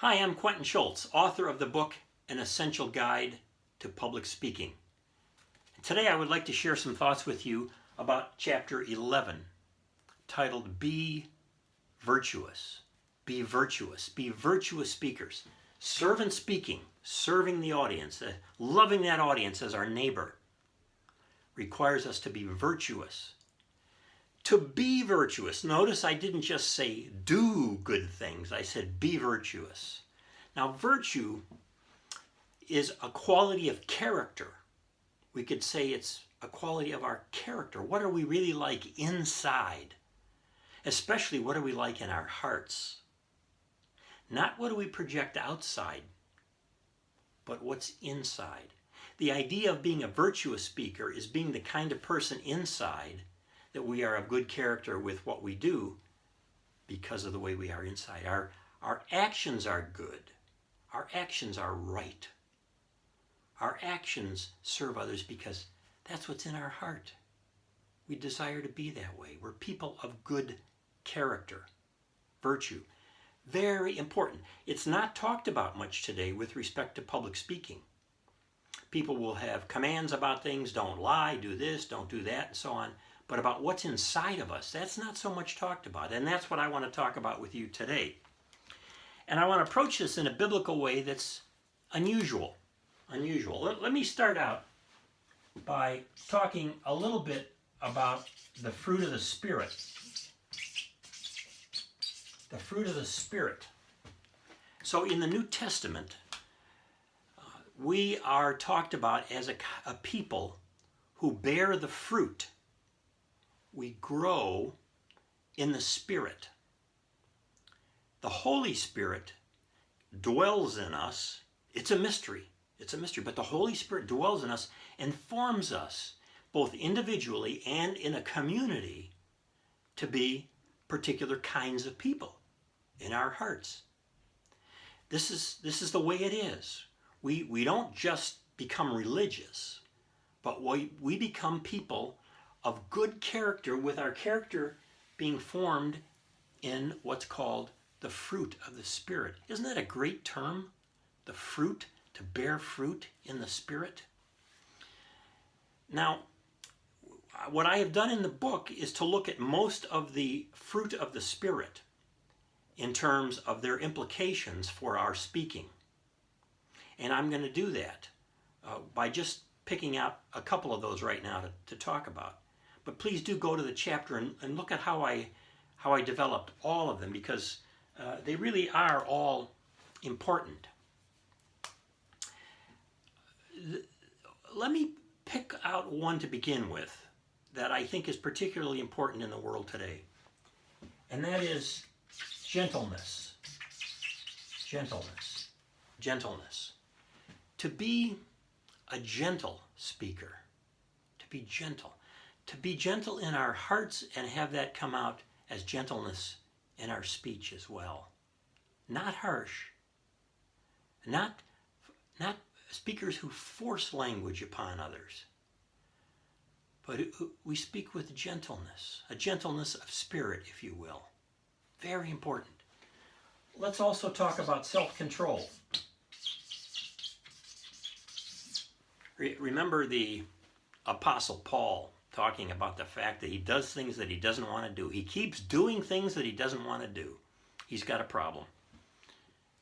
Hi, I'm Quentin Schultze, author of the book An Essential Guide to Public Speaking. Today I would like to share some thoughts with you about Chapter 11, titled Be Virtuous. Be virtuous. Be virtuous speakers. Servant speaking, serving the audience, loving that audience as our neighbor, requires us to be virtuous. To be virtuous, notice I didn't just say do good things, I said be virtuous. Now, virtue is a quality of character. We could say it's a quality of our character. What are we really like inside? Especially, what are we like in our hearts? Not what do we project outside, but what's inside. The idea of being a virtuous speaker is being the kind of person inside that we are of good character with what we do because of the way we are inside. Our actions are good. Our actions are right. Our actions serve others because that's what's in our heart. We desire to be that way. We're people of good character, virtue. Very important. It's not talked about much today with respect to public speaking. People will have commands about things, don't lie, do this, don't do that, and so on. But about what's inside of us, that's not so much talked about. And that's what I want to talk about with you today. And I want to approach this in a biblical way that's unusual. Let me start out by talking a little bit about the fruit of the Spirit. The fruit of the Spirit. So in the New Testament, we are talked about as a people who bear the fruit. We grow in the Spirit. The Holy Spirit dwells in us. It's a mystery. But the Holy Spirit dwells in us and forms us, both individually and in a community, to be particular kinds of people in our hearts. This is the way it is. We don't just become religious, but we become people of good character, with our character being formed in what's called the fruit of the Spirit. Isn't that a great term? The fruit, to bear fruit in the Spirit. Now, what I have done in the book is to look at most of the fruit of the Spirit in terms of their implications for our speaking. And I'm going to do that by just picking out a couple of those right now to talk about. But please do go to the chapter and look at how I developed all of them, because they really are all important. Let me pick out one to begin with that I think is particularly important in the world today. And that is gentleness. Gentleness. To be a gentle speaker. To be gentle. To be gentle in our hearts and have that come out as gentleness in our speech as well. Not harsh. Not speakers who force language upon others. But we speak with gentleness. A gentleness of spirit, if you will. Very important. Let's also talk about self-control. Remember the Apostle Paul talking about the fact that he does things that he doesn't want to do. He keeps doing things that he doesn't want to do. He's got a problem.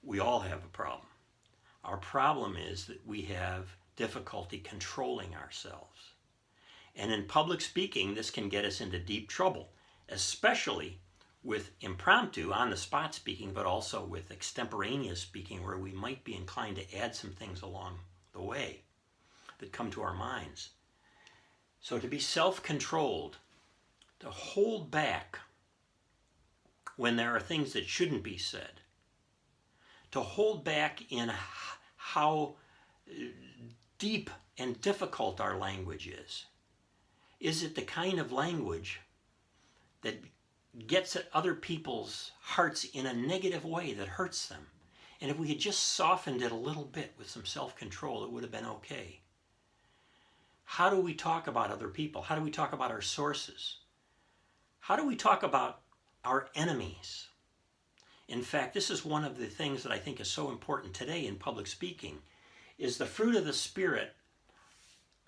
We all have a problem. Our problem is that we have difficulty controlling ourselves. And in public speaking, this can get us into deep trouble, especially with impromptu, on-the-spot speaking, but also with extemporaneous speaking, where we might be inclined to add some things along the way that come to our minds. So to be self-controlled, to hold back when there are things that shouldn't be said, to hold back in how deep and difficult our language is. Is it the kind of language that gets at other people's hearts in a negative way that hurts them? And if we had just softened it a little bit with some self-control, it would have been okay. How do we talk about other people? How do we talk about our sources? How do we talk about our enemies? In fact, this is one of the things that I think is so important today in public speaking, is the fruit of the Spirit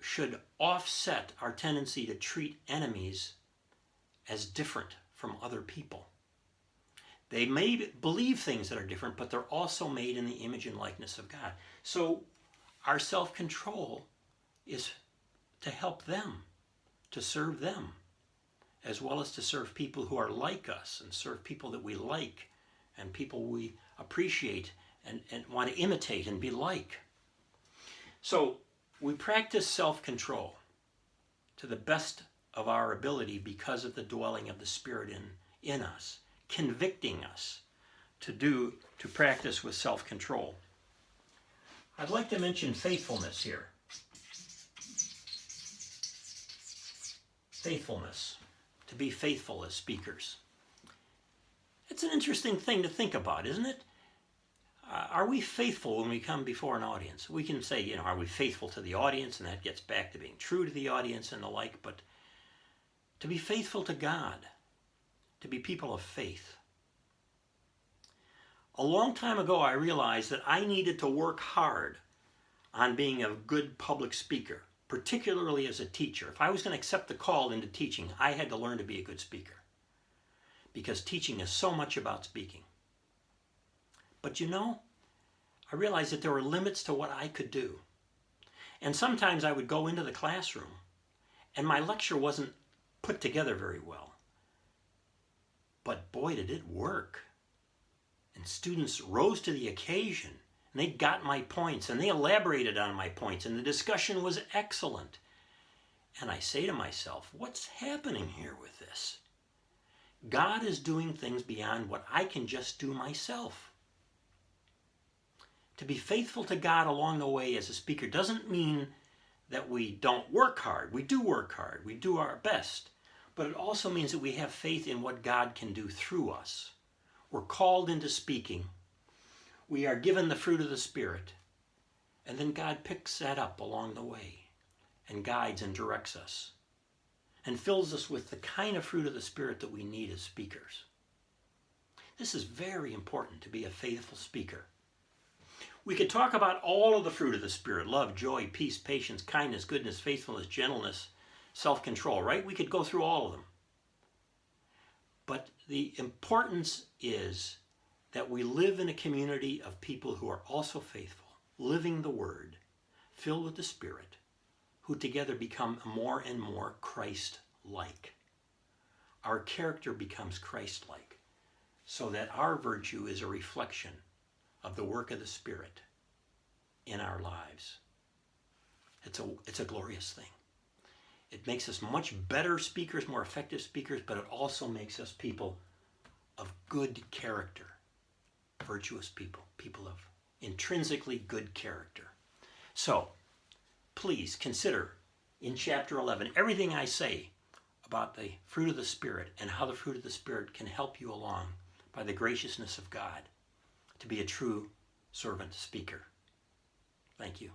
should offset our tendency to treat enemies as different from other people. They may believe things that are different, but they're also made in the image and likeness of God. So our self-control is to help them, to serve them, as well as to serve people who are like us and serve people that we like and people we appreciate and want to imitate and be like. So we practice self-control to the best of our ability because of the dwelling of the Spirit in us, convicting us to practice with self-control. I'd like to mention faithfulness here. Faithfulness, to be faithful as speakers. It's an interesting thing to think about, isn't it? Are we faithful when we come before an audience? We can say, are we faithful to the audience? And that gets back to being true to the audience and the like. But to be faithful to God, to be people of faith. A long time ago, I realized that I needed to work hard on being a good public speaker, particularly as a teacher. If I was going to accept the call into teaching, I had to learn to be a good speaker, because teaching is so much about speaking. But I realized that there were limits to what I could do. And sometimes I would go into the classroom and my lecture wasn't put together very well. But boy, did it work. And students rose to the occasion and they got my points and they elaborated on my points and the discussion was excellent. And I say to myself, what's happening here with this? God is doing things beyond what I can just do myself. To be faithful to God along the way as a speaker doesn't mean that we don't work hard. We do work hard. We do our best. But it also means that we have faith in what God can do through us. We're called into speaking. We are given the fruit of the Spirit. And then God picks that up along the way and guides and directs us and fills us with the kind of fruit of the Spirit that we need as speakers. This is very important, to be a faithful speaker. We could talk about all of the fruit of the Spirit: love, joy, peace, patience, kindness, goodness, faithfulness, gentleness, self-control, right? We could go through all of them. But the importance is that we live in a community of people who are also faithful, living the Word, filled with the Spirit, who together become more and more Christ-like. Our character becomes Christ-like, so that our virtue is a reflection of the work of the Spirit in our lives. It's a glorious thing. It makes us much better speakers, more effective speakers, but it also makes us people of good character, virtuous people, people of intrinsically good character. So, please consider in chapter 11 everything I say about the fruit of the Spirit and how the fruit of the Spirit can help you along by the graciousness of God to be a true servant speaker. Thank you.